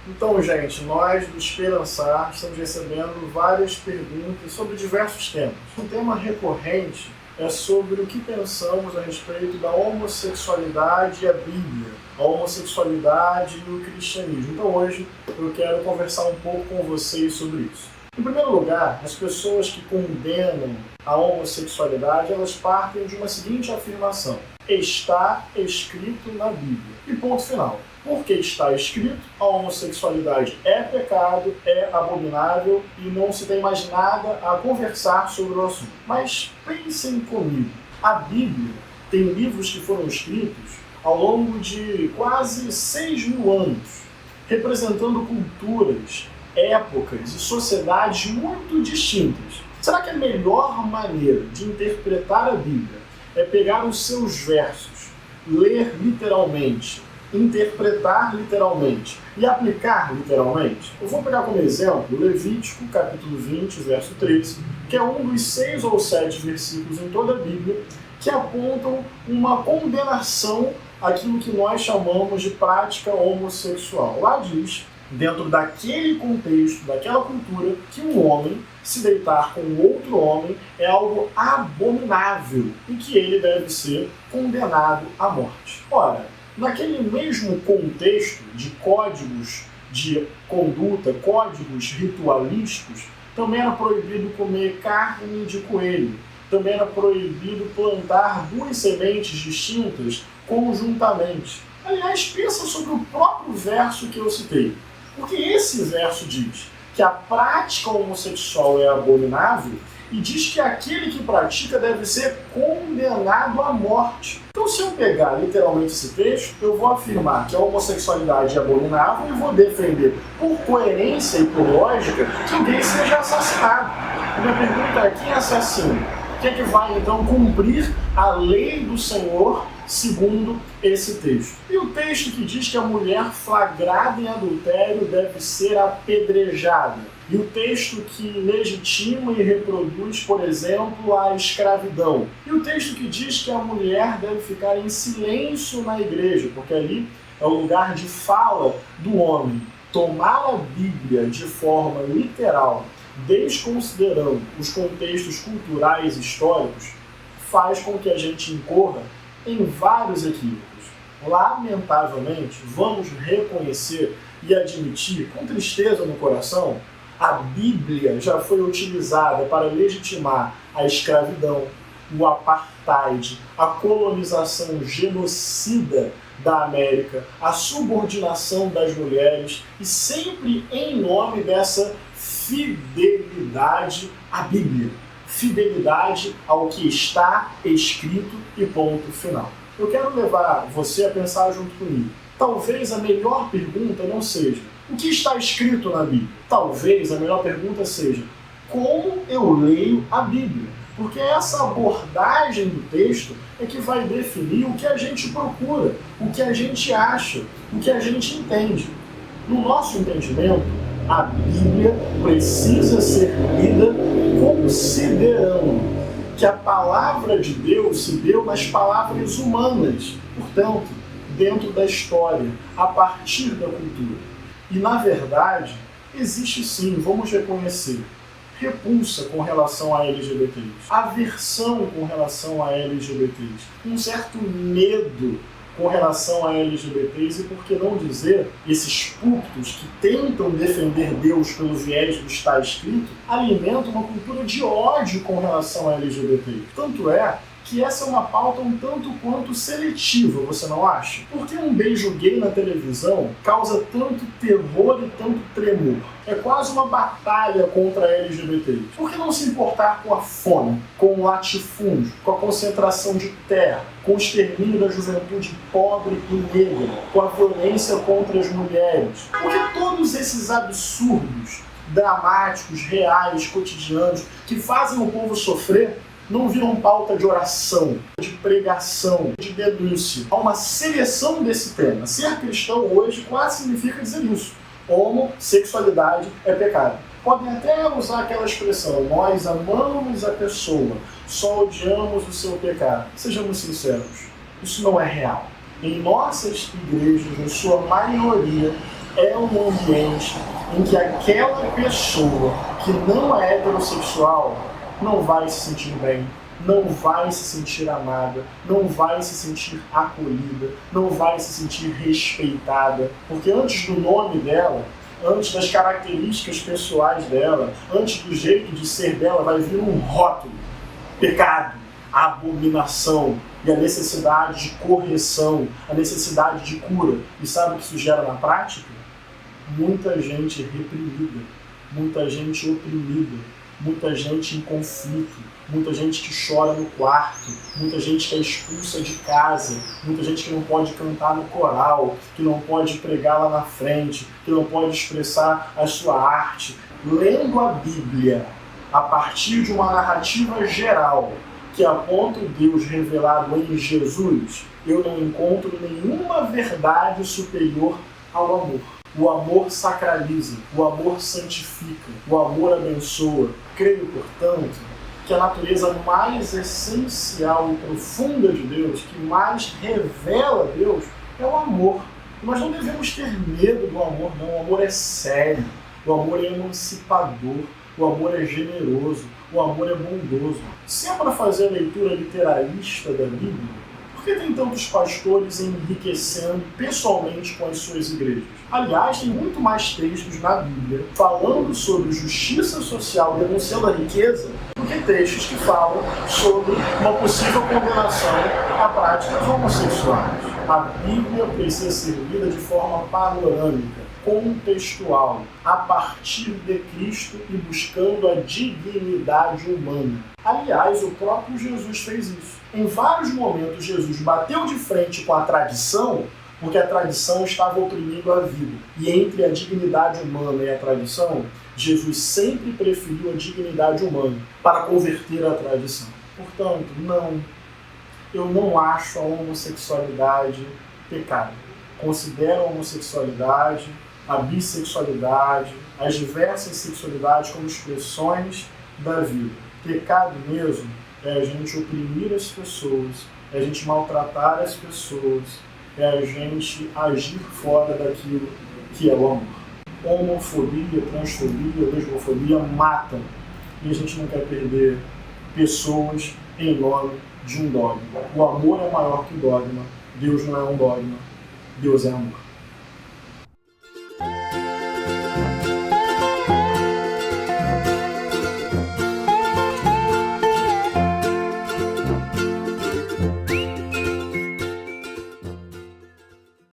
Então, gente, nós do Esperançar estamos recebendo várias perguntas sobre diversos temas. Um tema recorrente é sobre o que pensamos a respeito da homossexualidade e a Bíblia, a homossexualidade e o cristianismo. Então, hoje eu quero conversar um pouco com vocês sobre isso. Em primeiro lugar, as pessoas que condenam a homossexualidade, elas partem de uma seguinte afirmação: está escrito na Bíblia. E ponto final. Porque está escrito, a homossexualidade é pecado, é abominável e não se tem mais nada a conversar sobre o assunto. Mas pensem comigo, a Bíblia tem livros que foram escritos ao longo de quase 6.000 anos, representando culturas, épocas e sociedades muito distintas. Será que a melhor maneira de interpretar a Bíblia é pegar os seus versos, ler literalmente, interpretar literalmente e aplicar literalmente? Eu vou pegar como exemplo Levítico, capítulo 20, verso 13, que é um dos 6 ou 7 versículos em toda a Bíblia que apontam uma condenação àquilo que nós chamamos de prática homossexual. Lá diz, dentro daquele contexto, daquela cultura, que um homem se deitar com outro homem é algo abominável e que ele deve ser condenado à morte. Ora, naquele mesmo contexto de códigos de conduta, códigos ritualísticos, também era proibido comer carne de coelho, também era proibido plantar 2 sementes distintas conjuntamente. Aliás, pensa sobre o próprio verso que eu citei. Porque esse verso diz que a prática homossexual é abominável e diz que aquele que pratica deve ser condenado à morte. Então, se eu pegar literalmente esse texto, eu vou afirmar que a homossexualidade é abominável e vou defender, por coerência e por lógica, que alguém seja assassinado. A minha pergunta é: quem é assassino? Quem é que vai, então, cumprir a lei do Senhor segundo esse texto? E o texto que diz que a mulher flagrada em adultério deve ser apedrejada. E o texto que legitima e reproduz, por exemplo, a escravidão. E o texto que diz que a mulher deve ficar em silêncio na igreja, porque ali é o lugar de fala do homem. Tomar a Bíblia de forma literal, desconsiderando os contextos culturais e históricos, faz com que a gente incorra em vários equívocos. Lamentavelmente, vamos reconhecer e admitir, com tristeza no coração, a Bíblia já foi utilizada para legitimar a escravidão, o apartheid, a colonização genocida da América, a subordinação das mulheres e sempre em nome dessa fidelidade à Bíblia, fidelidade ao que está escrito e ponto final. Eu quero levar você a pensar junto comigo. Talvez a melhor pergunta não seja o que está escrito na Bíblia. Talvez a melhor pergunta seja como eu leio a Bíblia. Porque essa abordagem do texto é que vai definir o que a gente procura, o que a gente acha, o que a gente entende. No nosso entendimento, a Bíblia precisa ser lida considerando que a palavra de Deus se deu nas palavras humanas, portanto, dentro da história, a partir da cultura. E, na verdade, existe sim, vamos reconhecer, repulsa com relação a LGBTs, aversão com relação a LGBTs, um certo medo com relação a LGBTs e, por que não dizer, esses púlpitos que tentam defender Deus pelo viés do está escrito, alimentam uma cultura de ódio com relação a LGBTs. Tanto é que essa é uma pauta um tanto quanto seletiva, você não acha? Por que um beijo gay na televisão causa tanto terror e tanto tremor? É quase uma batalha contra LGBTs. Por que não se importar com a fome, com o latifúndio, com a concentração de terra, com o extermínio da juventude pobre e negra, com a violência contra as mulheres? Por que todos esses absurdos dramáticos, reais, cotidianos, que fazem o povo sofrer, não viram pauta de oração, de pregação, de denúncia? Há uma seleção desse tema. Ser cristão hoje quase significa dizer isso. Homossexualidade é pecado. Podem até usar aquela expressão: nós amamos a pessoa, só odiamos o seu pecado. Sejamos sinceros, isso não é real. Em nossas igrejas, em sua maioria, é um ambiente em que aquela pessoa que não é heterossexual não vai se sentir bem, não vai se sentir amada, não vai se sentir acolhida, não vai se sentir respeitada, porque antes do nome dela, antes das características pessoais dela, antes do jeito de ser dela, vai vir um rótulo: pecado, abominação, e a necessidade de correção, a necessidade de cura. E sabe o que isso gera na prática? Muita gente reprimida, muita gente oprimida, muita gente em conflito, muita gente que chora no quarto, muita gente que é expulsa de casa, muita gente que não pode cantar no coral, que não pode pregar lá na frente, que não pode expressar a sua arte. Lendo a Bíblia a partir de uma narrativa geral que aponta o Deus revelado em Jesus, eu não encontro nenhuma verdade superior ao amor. O amor sacraliza, o amor santifica, o amor abençoa. Creio, portanto, que a natureza mais essencial e profunda de Deus, que mais revela Deus, é o amor. Nós não devemos ter medo do amor, não. O amor é sério, o amor é emancipador, o amor é generoso, o amor é bondoso. Se é para fazer a leitura literalista da Bíblia, por que tem tantos pastores enriquecendo pessoalmente com as suas igrejas? Aliás, tem muito mais textos na Bíblia falando sobre justiça social, denunciando a riqueza, do que textos que falam sobre uma possível condenação à práticas homossexuais. A Bíblia precisa ser lida de forma panorâmica, contextual, a partir de Cristo e buscando a dignidade humana. Aliás, o próprio Jesus fez isso. Em vários momentos, Jesus bateu de frente com a tradição, porque a tradição estava oprimindo a vida. E entre a dignidade humana e a tradição, Jesus sempre preferiu a dignidade humana para converter a tradição. Portanto, eu não acho a homossexualidade pecado. Considero a homossexualidade, a bissexualidade, as diversas sexualidades como expressões da vida. Pecado mesmo é a gente oprimir as pessoas, é a gente maltratar as pessoas, é a gente agir fora daquilo que é o amor. Homofobia, transfobia, lesbofobia matam. E a gente não quer perder pessoas em nome de um dogma. O amor é maior que o dogma. Deus não é um dogma. Deus é amor.